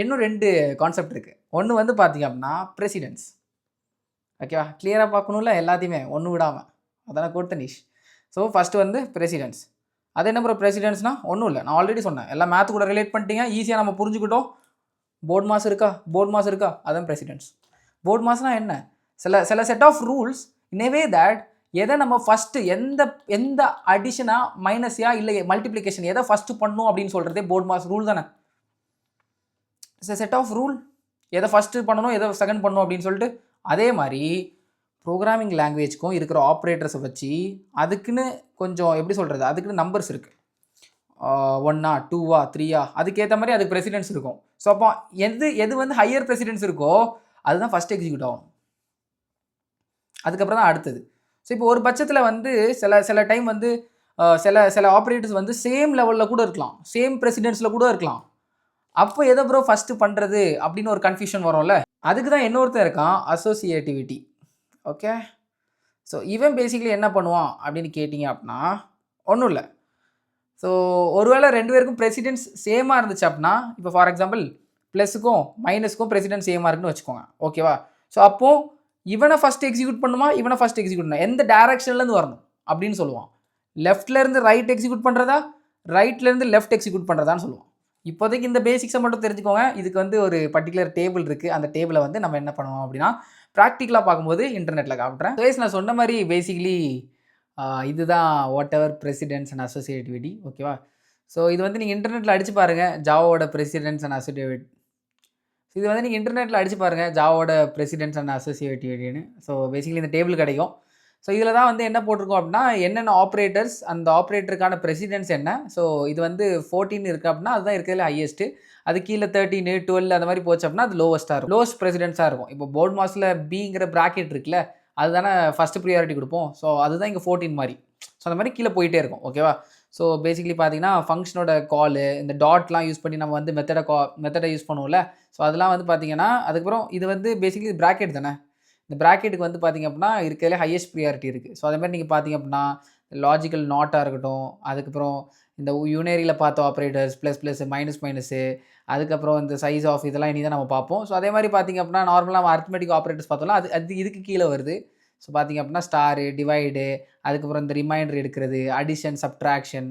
இன்னும் 2 கான்செப்ட் இருக்குது. ஒன்று வந்து பார்த்தீங்க அப்படின்னா ப்ரெசிடென்ஸ். ஓகேவா, கிளியராக பார்க்கணும்ல எல்லாத்தையுமே ஒன்று விடாமல். அதான கோட் தனிஷ். ஸோ ஃபஸ்ட்டு வந்து ப்ரெசிடென்ஸ். அது என்ன ப்ரோ ப்ரெசிடென்ஸ்னால் ஒன்றும் இல்லை, நான் ஆல்ரெடி சொன்னேன். எல்லாம் மேத்து கூட ரிலேட் பண்ணிட்டீங்க, ஈஸியாக நம்ம புரிஞ்சுக்கிட்டோம். போர்ட் மாஸ் இருக்கா, அதான் ப்ரெசிடென்ஸ். போர்ட் மாஸ்னால் என்ன? சில set of rules in a way that எதை நம்ம ஃபஸ்ட்டு எந்த அடிஷனா மைனஸியா இல்லை மல்டிப்ளிகேஷன் எதை ஃபஸ்ட்டு பண்ணும் அப்படின்னு சொல்கிறதே போர்ட் மாஸ் ரூல் தானே. செட் ஆஃப் ரூல் எதை ஃபஸ்ட்டு பண்ணணும் எதை செகண்ட் பண்ணணும் அப்படின்னு சொல்லிட்டு. அதே மாதிரி ப்ரோக்ராமிங் லாங்குவேஜ்க்கும் இருக்கிற ஆப்ரேட்டர்ஸை வச்சு அதுக்குன்னு கொஞ்சம் எப்படி சொல்கிறது, அதுக்குன்னு நம்பர்ஸ் இருக்குது. 1 2 3 அதுக்கேற்ற மாதிரி அதுக்கு ப்ரெசிடென்ஸ் இருக்கும். ஸோ அப்போ எது வந்து ஹையர் ப்ரெசிடென்ஸ் இருக்கோ அதுதான் ஃபஸ்ட் எக்ஸிக்யூட் ஆகும், அதுக்கப்புறம் தான் அடுத்தது. ஸோ இப்போ ஒரு பட்சத்தில் வந்து சில டைம் வந்து சில ஆப்ரேட்டர்ஸ் வந்து சேம் லெவலில் கூட இருக்கலாம், சேம் ப்ரெசிடென்ஸில் கூட இருக்கலாம். அப்போ எதை ப்ரோ ஃபஸ்ட்டு பண்ணுறது அப்படின்னு ஒரு கன்ஃபியூஷன் வரும்ல. அதுக்கு தான் இன்னொருத்தர் இருக்கான், அசோசியேட்டிவிட்டி. ஓகே, ஸோ இவன் பேசிக்கலி என்ன பண்ணுவான் அப்படின்னு கேட்டிங்க அப்படின்னா ஒன்றும் இல்லை. ஸோ ஒருவேளை 2 பேருக்கும் ப்ரெசிடென்ஸ் சேமாக இருந்துச்சு அப்படின்னா, இப்போ ஃபார் எக்ஸாம்பிள் ப்ளஸுக்கும் மைனஸுக்கும் ப்ரெசிடென்ஸ் சேமாக இருக்குன்னு வச்சுக்கோங்க. ஓகேவா, ஸோ அப்போது இவனை ஃபஸ்ட் எக்ஸிக்யூட் பண்ணுமா, இவனை ஃபஸ்ட் எக்ஸிக்யூட் பண்ணா எந்த டேரக்ஷன்லேருந்து வரணும் அப்படின்னு சொல்லுவான். லெஃப்ட்லேருந்து ரைட் எக்ஸிக்யூட் பண்ணுறதா, ரைட்லேருந்து லெஃப்ட் எக்ஸிக்யூட் பண்ணுறதான்னு சொல்லுவான். இப்போதைக்கு இந்த பேசிக்ஸை மட்டும் தெரிஞ்சுக்கோங்க. இதுக்கு வந்து ஒரு பர்டிகுலர் டேபிள் இருக்குது, அந்த டேபிளை வந்து நம்ம என்ன பண்ணுவோம் அப்படின்னா ப்ராக்டிக்கலாக பார்க்கும்போது இன்டர்நெட்டில் காட்டுறேன். நான் சொன்ன மாதிரி பேசிக்கலி இதுதான் what ever precedence and associativity. ஓகேவா, ஸோ இது வந்து நீங்கள் இன்டர்நெட்டில் அடித்து பாருங்கள், ஜாவோட ப்ரெசிடென்ஸ் அண்ட் அசோசியேட்டிவிட்டி. இது வந்து நீங்கள் இன்டர்நெட்டில் அடித்து பாருங்கள், ஜாவோட ப்ரெசிடென்ஸ் அண்ட் அசோசியேட்டிவிட்டின்னு. ஸோ பேசிக்கலி இந்த டேபிள் கிடைக்கும். ஸோ இதில் தான் வந்து என்ன போட்டிருக்கோம் அப்படின்னா என்னென்ன ஆப்ரேட்டர்ஸ், அந்த ஆப்ரேட்டருக்கான ப்ரெசிடென்ஸ் என்ன. ஸோ இது வந்து 14 இருக்குது அப்படின்னா அதுதான் இருக்கிறதுல ஹையஸ்ட்டு. அது கீழே 13 12 அந்த மாதிரி போச்சு அப்படின்னா அது லோவஸ்ட்டாக இருக்கும், லோவஸ்ட் ப்ரெசிடென்ஸாக இருக்கும். இப்போ போர்ட் மாஸில் பிங்கிற ப்ராக்கெட் இருக்குல்ல, அதுதானே ஃபஸ்ட்டு ப்ரியாரிட்டி கொடுப்போம். ஸோ அதுதான் இங்கே 14 மாதிரி. ஸோ அந்த மாதிரி கீழே போயிட்டே இருக்கும். ஓகேவா, ஸோ பேசிக்கலி பார்த்தீங்கன்னா ஃபங்க்ஷனோட காலு, இந்த டாட்லாம் யூஸ் பண்ணி நம்ம வந்து மெத்தடை யூஸ் பண்ணுவோம்ல. ஸோ அதெல்லாம் வந்து பார்த்தீங்கன்னா அதுக்கப்புறம் இது வந்து பேசிக்கலி ப்ராக்கெட் தானே. இந்த ப்ராக்கெட்டுக்கு வந்து பார்த்திங்க அப்படின்னா இருக்கிறதுலே ஹையஸ்ட் ப்ரியாரிட்டி இருக்குது. ஸோ அதேமாதிரி நீங்கள் பார்த்திங்க அப்படின்னா லாஜிக்கல் நாட்டாக இருக்கட்டும், அதுக்கப்புறம் இந்த யூனரியில் பார்த்த ஆப்ரேட்டர்ஸ் ப்ளஸ் மைனஸு, அதுக்கப்புறம் இந்த சைஸ் ஆஃப் இதெல்லாம் இனி தான் நம்ம பார்ப்போம். ஸோ அதே மாதிரி பார்த்திங்க அப்படின்னா நார்மலாக நம்ம அரித்மெட்டிக் ஆப்ரேட்டர்ஸ் பார்த்தோம்னா அது இதுக்கு கீழே வருது. ஸோ பார்த்திங்க அப்படின்னா ஸ்டாரு, டிவைடு, அதுக்கப்புறம் இந்த ரிமைண்டர் எடுக்கிறது, அடிஷன், சப்ட்ராக்ஷன்.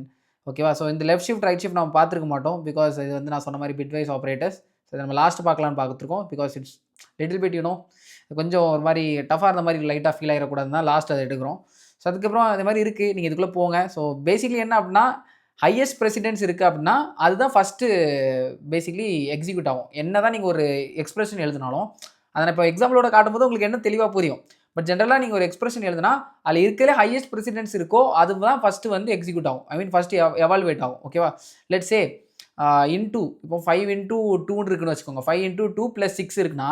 ஓகேவா, ஸோ இந்த லெஃப்ட் ஷிஃப்ட் ரைட் ஷிஃப்ட் நம்ம பார்த்துருக்க மாட்டோம், பிகாஸ் இது வந்து நான் சொன்ன மாதிரி பிட்வைஸ் ஆப்ரேட்டர்ஸ். ஸோ நம்ம லாஸ்ட் பார்க்கலான்னு பார்த்துருக்கோம், பிகாஸ் இட்ஸ் லிட்டில் பிட் கொஞ்சம் ஒரு மாதிரி டஃபாக இருந்த மாதிரி லைட்டாக ஃபீல் ஆகிடக்கூடாது தான் லாஸ்ட் அதை எடுக்கிறோம். ஸோ அதுக்கப்புறம் அது மாதிரி இருக்குது, நீங்கள் இதுக்குள்ளே போங்க. ஸோ பேசிக்கலி என்ன அப்படின்னா ஹையஸ்ட் ப்ரெசிடென்ஸ் இருக்குது அப்படின்னா அதுதான் ஃபஸ்ட்டு பேசிக்கலி எக்ஸிக்யூட் ஆகும். என்ன தான் நீங்கள் ஒரு எக்ஸ்பிரஷன் எழுதினாலும் அதை நான் இப்போ எக்ஸாம்பிளோட காட்டும்போது உங்களுக்கு என்ன தெளிவாக புரியும். பட் ஜென்ரலாக நீங்கள் ஒரு எக்ஸ்பிரஷன் எழுதுனா அதில் இருக்கிற ஹையஸ்ட் ப்ரெசிடென்ஸ் இருக்கோ அதுதான் ஃபஸ்ட்டு வந்து எக்ஸிக்யூட் ஆகும், ஐ மீன் ஃபஸ்ட்டு எவால்வேட் ஆகும். ஓகேவா, லெட்ஸ் சே இன்டூ இப்போ 5 × 2 இருக்குன்னு வச்சுக்கோங்க. 5 × 2 + 6 இருக்குன்னா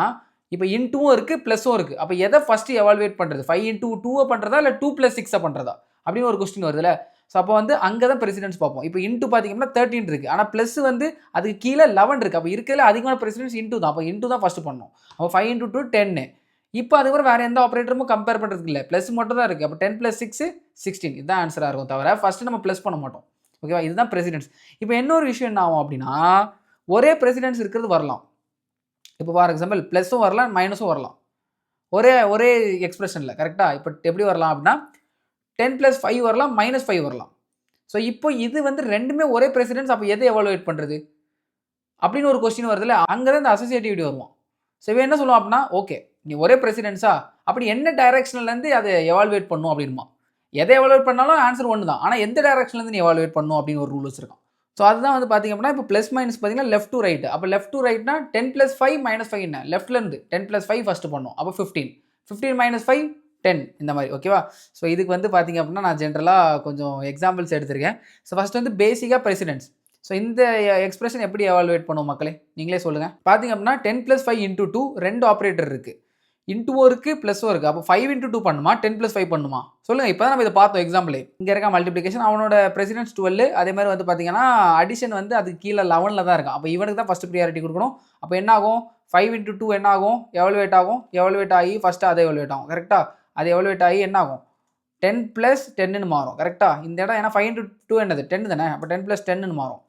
இப்போ இன்டூவும் இருக்குது ப்ளஸும் இருக்குது. அப்போ எதை ஃபஸ்ட்டு எவால்வேட் பண்ணுறது, 5 × 2 பண்ணுறதா இல்லை 2 + 6 பண்ணுறதா அப்படின்னு ஒரு கொஸ்டின் வருதுல்ல. ஸோ அப்போ வந்து அங்கே தான் ப்ரெசிடென்ஸ் பார்ப்போம். இப்போ இன்டூ பார்த்தீங்கன்னா 13 இருக்குது, ஆனால் ப்ளஸ் வந்து அதுக்கு கீழே 11 இருக்குது. அப்போ இருக்கிறதுல அதிகமான ப்ரெசிடென்ஸ் இன்டூ தான். அப்போ இன்டூ தான் ஃபஸ்ட்டு பண்ணணும். அப்போ 5 × 2 10. இப்போ அதுக்கப்புறம் வேறு எந்த ஆப்ரேட்டரும் கம்பேர் பண்ணுறதுக்கு இல்லை, ப்ளஸ் மட்டும் தான் இருக்குது. அப்போ 10 + 6 16 இதுதான் ஆன்சராக இருக்கும், தவிர ஃபஸ்ட்டு நம்ம ப்ளஸ் பண்ண மாட்டோம். ஓகேவா, இதுதான் ப்ரெசிடென்ஸ். இப்போ இன்னொரு விஷயம் என்ன ஆகும் அப்படின்னா ஒரே ப்ரெசிடென்ஸ் இருக்கிறது வரலாம். இப்போ ஃபார் எக்ஸாம்பிள் ப்ளஸும் வரலாம் மைனஸும் வரலாம் ஒரே எக்ஸ்பிரஷனில். கரெக்டாக, இப்போ எப்படி வரலாம் அப்படின்னா 10 + 5 வரலாம், -5 வரலாம். ஸோ இப்போ இது வந்து ரெண்டுமே ஒரே ப்ரெசிடென்ஸ். அப்போ எதை எவாலுவேட் பண்ணுறது அப்படின்னு ஒரு கொஸ்டின் வருதுல்ல, அங்கே தான் இந்த அசோசியேட்டிவிட்டி வருவோம். ஸோ இவன் என்ன சொல்லுவான் அப்படின்னா ஓகே நீ ஒரே ப்ரெசிடென்ஸா அப்படி என்ன டைரக்ஷன்லேருந்து அதை எவாலுவேட் பண்ணும் அப்படின்மா. எதை எவாலுவேட் பண்ணாலும் ஆன்சர் ஒன்று தான், ஆனால் எந்த டைரக்ஷன்லேருந்து நீ எவாலுவேட் பண்ணும் அப்படின்னு ஒரு ரூல் வச்சுருக்கான். ஸோ அதுதான் வந்து பார்த்திங்க அப்படின்னா இப்போ ப்ளஸ் மைனஸ் பார்த்தீங்கன்னா லெஃப்ட் டு ரைட். அப்போ லெஃப்ட் டு ரைட்னா 10 + 5 -5 என்ன, லெஃப்ட்லேருந்து 10 + 5 ஃபஸ்ட்டு பண்ணும். அப்போ 15 -5 10 இந்த மாதிரி. ஓகேவா, ஸோ இதுக்கு வந்து பார்த்திங்க அப்படின்னா நான் ஜென்ரலாக கொஞ்சம் எக்ஸாம்பிள்ஸ் எடுத்திருக்கேன். ஸோ ஃபஸ்ட் வந்து பேசிக்காக ப்ரெசிடென்ஸ். ஸோ இந்த எக்ஸ்பிரஷன் எப்படி எவாலுவேட் பண்ணுவோம் மக்களே, நீங்களே சொல்லுங்கள். பார்த்திங்க அப்படின்னா 10 + 5 × 2 2 ஆப்ரேட்டர் இருக்குது, இன்டூவும் இருக்குது ப்ளஸும் இருக்குது. அப்போ 5 × 2 பண்ணுமா 10 + 5 பண்ணுமா சொல்லுங்கள். இப்போ தான் நம்ம இதை பார்த்தோம் எக்ஸாம்பிள். இங்கே இருக்க மல்டிப்ளிகேஷன் அவனோட ப்ரெசிடென்ஸ் 12. அதே மாதிரி வந்து பார்த்தீங்கன்னா அடிஷன் வந்து அதுக்கு கீழே 11 தான் இருக்கும். அப்போ இவனுக்கு தான் ஃபஸ்ட்டு ப்ரியாரிட்டி கொடுக்கணும். அப்போ என்ன ஆகும், 5 × 2 என்ன ஆகும், எவாலுவேட் ஆகி ஃபஸ்ட்டு அதை எவாலுவேட் ஆகும். கரெக்டாக, அது எவாலுவேட் ஆகி என்ன ஆகும் 10 + 10ன்னு மாறும். கரெக்டாக, இந்த இடம் ஏன்னா 5 × 2 என்னது 10 தானே, அப்போ 10 + 10ன்னு மாறும்.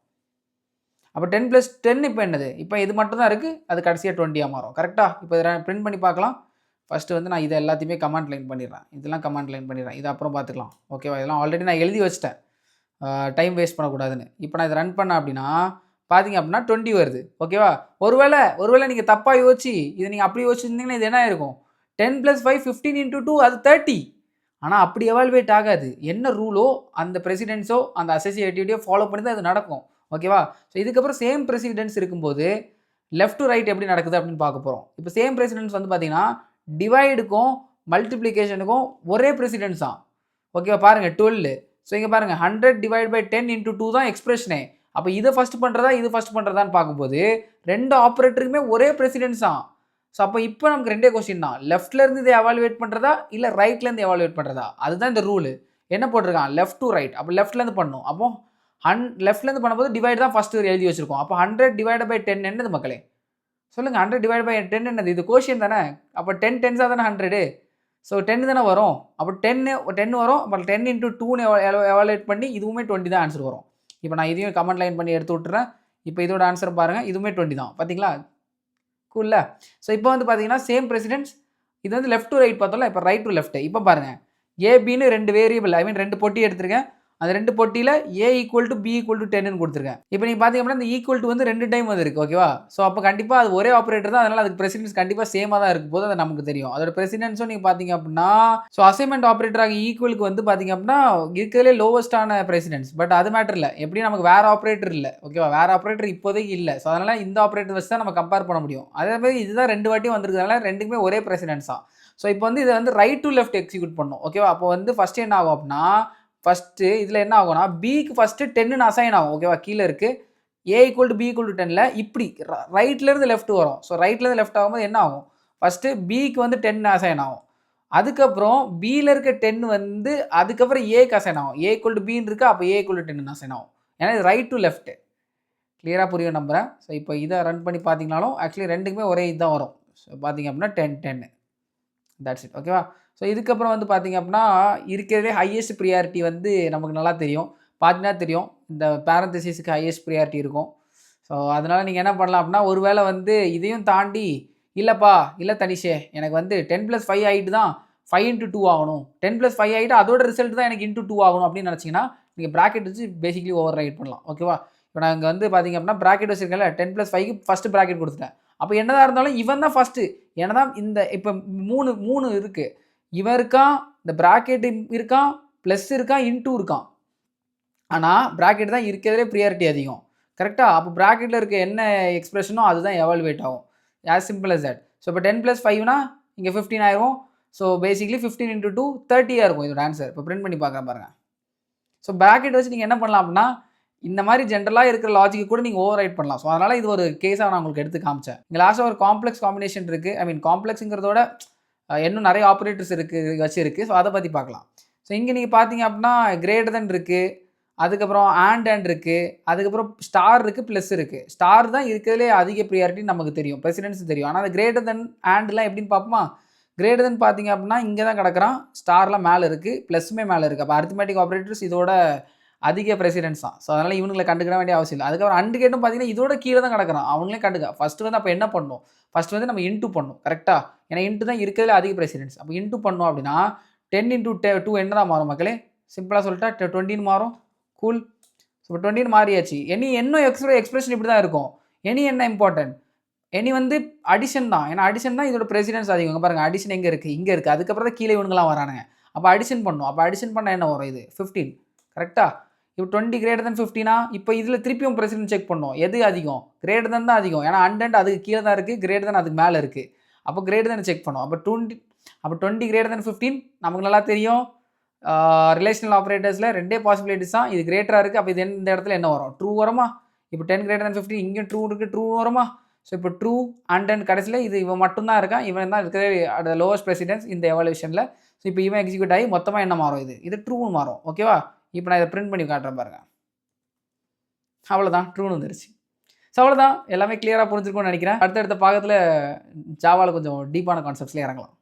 அப்போ 10 + 10 இப்போ என்னது? இப்போ இது மட்டும் தான் இருக்குது, அது கடைசியாக 20 மாறும். கரெக்டாக? இப்போ இதை பிரிண்ட் பண்ணி பார்க்கலாம். ஃபஸ்ட்டு வந்து நான் இதை எல்லாத்தையுமே கமாண்ட் லைன் பண்ணிடுறேன். இதெல்லாம் கமாண்ட் லைன் பண்ணிடுறேன். இது அப்புறம் பார்த்துக்கலாம். ஓகேவா? இதெல்லாம் ஆல்ரெடி நான் எழுதி வச்சிட்டேன், டைம் வேஸ்ட் பண்ணக்கூடாதுன்னு. இப்போ நான் இதை ரன் பண்ணேன் அப்படின்னா பார்த்தீங்க அப்படின்னா 20 வருது. ஓகேவா? ஒருவேளை நீங்கள் தப்பாக யோசிச்சு இதை நீங்கள் அப்படி யோசிச்சிருந்தீங்கன்னா இது என்ன ஆயிருக்கும்? 10 + 5 15 × 2 அது 30. ஆனால் அப்படி எவால்வேட் ஆகாது. என்ன ரூலோ அந்த பிரசிடென்ஸோ அந்த அசோசியேட்டிவிட்டியோ ஃபாலோ பண்ணி தான் அது நடக்கும். ஓகேவா? ஸோ இதுக்கப்புறம் சேம் பிரசிடென்ஸ் இருக்கும்போது லெஃப்ட் டு ரைட் எப்படி நடக்குது அப்படின்னு பார்க்க போகிறோம். இப்போ சேம் பிரசிடென்ஸ் வந்து பார்த்தீங்கன்னா டிவைடுக்கும் மல்டிப்ளிகேஷனுக்கும் ஒரே பிரசிடென்ஸ் தான். ஓகேவா? பாருங்கள் 12. ஸோ இங்கே பாருங்கள் 100 / 10 × 2 தான் எக்ஸ்பிரஷனே. அப்போ இதை ஃபஸ்ட் பண்ணுறதா இது ஃபஸ்ட் பண்ணுறதான்னு பார்க்கும்போது 2 ஆப்ரேட்டருக்குமே ஒரே பிரசிடென்ஸ் தான். ஸோ அப்போ இப்போ நமக்கு ரெண்டே கொஸ்டின் தான். லெஃப்ட்லேருந்து இதை எவாலுவேட் பண்ணுறதா இல்லை ரைட்லேருந்து எவாலுவேட் பண்ணுறதா? அதுதான் இந்த ரூலு. என்ன போட்டிருக்கான்? Left to right. அப்போ லெஃப்ட்லேருந்து பண்ணணும். அப்போ லெஃப்ட்லேருந்து பண்ணும்போது டிவைட் தான் ஃபஸ்ட்டு எழுதி வச்சிருக்கோம். அப்போ 100 / 10 என்னது மக்களே? சொல்லுங்கள். 100 / 10 என்னது? இது கோஷியன் தானே. அப்போ 10 10s தானே 100. ஸோ 10 தானே வரும். அப்போ 10 வரும். அப்போ 10 × 2ன்னு எவாலுவேட் பண்ணி இதுவுமே 20 தான் ஆன்சர் வரும். இப்போ நான் இதையும் கமெண்ட் லைன் பண்ணி எடுத்து விட்டுறேன். இப்போ இதோட ஆன்சர் பாருங்கள். இதுவுமே 20 தான். பார்த்தீங்களா? கூல்ல. ஸோ இப்போ வந்து பார்த்தீங்கன்னா சேம் பிரசிடென்ஸ். இது வந்து லெஃப்ட் டு ரைட் பார்த்தோம்ல. இப்போ ரைட் டு லெஃப்ட். இப்போ பாருங்கள், ஏபின்னு 2 வேரியபிள், ஐ மீன் 2 பொட்டி எடுத்திருக்கேன். அந்த 2 பொட்டியில் A = B = 10ன்னு கொடுத்துருக்கேன். இப்போ நீங்கள் பார்த்தீங்க அப்படின்னா இந்த ஈக்குவல் டு வந்து 2 டைம் வந்துருக்கு. ஓகேவா? ஸோ அப்போ கண்டிப்பாக அது ஒரே ஆப்ரேட்டர் தான். அதனால் அதுக்கு பிரசிடென்ஸ் கண்டிப்பாக சேமாக தான் இருக்கும் போது அது நமக்கு தெரியும். அதோட பிரசிடென்ஸும் நீங்கள் பார்த்தீங்க அப்படின்னா ஸோ அசைன்மெண்ட் ஆப்ரேட்டராக ஈக்குவலுக்கு வந்து பார்த்தீங்க அப்படின்னா இருக்கிறதுலே லோவஸ்ட்டான பிரசிடென்ஸ். பட் அது மேட்டர் இல்லை. எப்படி நமக்கு வேறு ஆப்ரேட்டர் இல்லை. ஓகேவா? வேறு ஆப்ரேட்டர் இப்போதைக்கு இல்லை. ஸோ அதனால் இந்த ஆப்ரேட்டர் வச்சு தான் நம்ம கம்பேர் பண்ண முடியும். அதேமாதிரி இதுதான் 2 வாட்டியும் வந்திருக்கிறதுனால ரெண்டுக்குமே ஒரே பிரசிடென்ஸ் தான். ஸோ இப்போ வந்து இதை வந்து ரைட் டு லெஃப்ட் எக்ஸிக்யூட் பண்ணணும். ஓகேவா? அப்போ வந்து ஃபஸ்ட்டு என்ன ஆகும் அப்படின்னா ஃபஸ்ட்டு இதில் என்ன ஆகும்னா பிக்கு ஃபஸ்ட்டு 10ன்னு அசைன் ஆகும். ஓகேவா? கீழே இருக்குது A = B = 10ல் இப்படி ரைட்லேருந்து லெஃப்ட் வரும். ஸோ ரைட்லேருந்து லெஃப்ட் ஆகும்போது என்ன ஆகும்? ஃபஸ்ட்டு பிக்கு வந்து 10 அசைன் ஆகும். அதுக்கப்புறம் பியில் இருக்க 10 வந்து அதுக்கப்புறம் ஏக்கு அசைன் ஆகும். A = Bன்னு இருக்குது. அப்போ A = 10 அசைன் ஆகும். ஏன்னா இது ரைட் டு லெஃப்ட்டு. கிளியராக புரியும் நம்புகிறேன். ஸோ இப்போ இதை ரன் பண்ணி பார்த்தீங்கனாலும் ஆக்சுவலி ரெண்டுக்குமே ஒரே இதுதான் வரும். ஸோ பார்த்தீங்க அப்படின்னா 10 10. That's it. ஓகேவா? ஸோ இதுக்கப்புறம் வந்து பார்த்தீங்க அப்படின்னா இருக்கிறதே ஹையஸ்ட் ப்ரியாரிட்டி வந்து நமக்கு நல்லா தெரியும். பார்த்தீங்கன்னா தெரியும் இந்த பேரந்தசிஸ்க்கு ஹையஸ்ட் ப்ரியாரிட்டி இருக்கும். ஸோ அதனால் நீங்கள் என்ன பண்ணலாம் அப்படின்னா ஒரு வேளை வந்து இதையும் தாண்டி இல்லைப்பா இல்லை தனிஷே எனக்கு வந்து 10 + 5 ஆகிட்டு தான் 5 × 2 ஆகணும். 10 + 5 ஆகிட்டு அதோட ரிசல்ட் தான் எனக்கு × 2 ஆகணும் அப்படின்னு நினச்சிங்கன்னா நீங்கள் ப்ராக்கெட் வச்சு பேசிக்கலி ஓவர் ரைட் பண்ணலாம். ஓகேவா? இப்போ நான் இங்கே வந்து பார்த்தீங்க அப்படின்னா ப்ராக்கெட் வச்சுருக்கேன்ல 10 + 5க்கு ஃபஸ்ட்டு ப்ராக்கெட் கொடுத்துட்டேன். அப்போ என்னதான் இருந்தாலும் இவன் தான் ஃபஸ்ட்டு. ஏன்னா தான் இந்த இப்போ 3 இருக்குது. இவன் இருக்கான், இந்த ப்ராக்கெட் இருக்கான், ப்ளஸ் இருக்கான், இன்டூ இருக்கான். ஆனால் ப்ராக்கெட் தான் இருக்கிறதுலே ப்ரியாரிட்டி அதிகம். கரெக்டாக? அப்போ ப்ராக்கெட்டில் இருக்க என்ன எக்ஸ்பிரஷனோ அதுதான் எவாலுவேட் ஆகும். As simple as that. So இப்போ 10 + 5னா இங்கே 15 ஆயிரும். ஸோ பேசிக்கலி 15 × 2 30 இருக்கும் இதோட ஆன்சர். இப்போ பிரிண்ட் பண்ணி பார்க்குறேன் பாருங்கள். ஸோ ப்ராக்கெட் வச்சு நீங்கள் என்ன பண்ணலாம் அப்படின்னா இந்த மாதிரி ஜென்ரலாக இருக்கிற லாஜிக்கு கூட நீங்கள் ஓவர் ரைட் பண்ணலாம். ஸோ அதனால் இது ஒரு கேஸாக நான் உங்களுக்கு எடுத்து காமிச்சேன். இங்கே லாஸ்ட்டாக ஒரு காம்ப்ளெக்ஸ் காம்பினேஷன் இருக்குது. ஐ மீன் காம்ப்ளெக்ஸுங்கிறதோட இன்னும் நிறைய ஆப்ரேட்டர்ஸ் இருக்குது. ஸோ அதை பற்றி பார்க்கலாம். ஸோ இங்கே நீங்கள் பார்த்தீங்க அப்படின்னா கிரேட்டர் தென் இருக்குது, அதுக்கப்புறம் அண்ட் இருக்குது, அதுக்கப்புறம் ஸ்டார் இருக்குது, ப்ளஸ் இருக்குது. ஸ்டார் தான் இருக்கிறதுலே அதிக ப்ரியாரிட்டின்னு நமக்கு தெரியும், பிரசிடென்ஸ் தெரியும். ஆனால் அந்த கிரேட்டர் தென் அண்ட்லாம் எப்படின்னு பார்ப்போமா? கிரேட்டர் தென் பார்த்தீங்க அப்படின்னா இங்கே தான் கிடக்கிறான், ஸ்டார்லாம் மேலே இருக்குது, ப்ளஸ்ஸுமே மேலே இருக்குது. அப்போ அரித்மெட்டிக் ஆப்ரேட்டர்ஸ் இதோட அதிக பிரசிடென்ஸ் தான். ஸோ அதனால் இவங்களை கண்டுக்கிட வேண்டிய அவசியம் இல்லை. அதுக்கப்புறம் அண்டு கேட்டும் பார்த்தீங்கன்னா இதோட கீழே தான் கிடக்கிறான், அவங்களே கண்டுக்க. ஃபஸ்ட்டு வந்து அப்போ என்ன பண்ணணும்? ஃபஸ்ட்டு வந்து நம்ம இன்ட்டு பண்ணணும். கரெக்டாக? ஏன்னா இன்ட்டு தான் இருக்கிறதுல அதிக பிரசிடென்ஸ். அப்போ இன்ட்டு பண்ணோம் அப்படின்னா 10 × 2 என்ன தான் மாறும் மக்களே? சிம்பிளாக சொல்லிட்டா 20ன்னு மாறும். கூல். ஸோ இப்போ 20ன்னு மாறியாச்சு. இன்னும் எக்ஸ்பிரஷன் இப்படி தான் இருக்கும். என்ன இம்பார்ட்டன்ட்? வந்து அடிஷன் தான். ஏன்னா அடிஷன் தான் இதோட பிரசிடென்ஸ் அதிகம். இங்கே பாருங்கள், அடிஷன் எங்கே இருக்குது? இங்கே இருக்குது. அதுக்கப்புறம் தான் கீழே இவனுங்களாம் வரானுங்க. அப்போ அடிஷன் பண்ணணும். அப்போ அடிஷன் பண்ணால் என்ன வரும்? இது 15. கரெக்டாக? இப்போ 20 greater than 15 இப்போ இதில் திருப்பியும் பிரசிடென்ஸ் செக் பண்ணணும். எது அதிகம்? கிரேட்டர் தென் தான் அதிகம். ஏன்னா அண்ட் அதுக்கு கீழே தான் இருக்குது, கிரேட்டர் தென் அதுக்கு மேலே இருக்குது. அப்போ கிரேட்டர் தென் செக் பண்ணணும். அப்போ 20 greater than 15 நமக்கு நல்லா தெரியும். ரிலேஷனல் ஆப்ரேட்டர்ஸில் 2 பாசிபிலிட்டிஸ் தான். இது கிரேட்டராக இருக்குது. அப்போ இது இந்த இடத்துல என்ன வரும்? ட்ரூ வருமா? இப்போ 10 greater than 15 இங்கேயும் ட்ரூ இருக்குது, ட்ரூ வருமா? ஸோ இப்போ ட்ரூ அண்ட் கடைசியில் இது இவன் மட்டும்தான் இருக்கான். இவன் தான் இருக்கிற லோவஸ்ட் பிரசிடென்ஸ் இந்த எவல்யூஷனில். ஸோ இப்போ இவன் எக்ஸிக்யூட் ஆகி மொத்தமாக என்ன மாறும்? இது ட்ரூன்னு மாறும். ஓகேவா? இப்போ நான் இதை பிரிண்ட் பண்ணி காட்டுறேன் பாருங்கள். அவ்வளோதான், ட்ரூன்னு வந்துருச்சு. ஸோ அவ்வளோதான், எல்லாமே கிளியராக புரிஞ்சிருக்கும்னு நினைக்கிறேன். அடுத்தடுத்த பாகத்தில் ஜாவாவில் கொஞ்சம் டீப்பான கான்செப்ட்ஸ்லேயே இறங்கலாம்.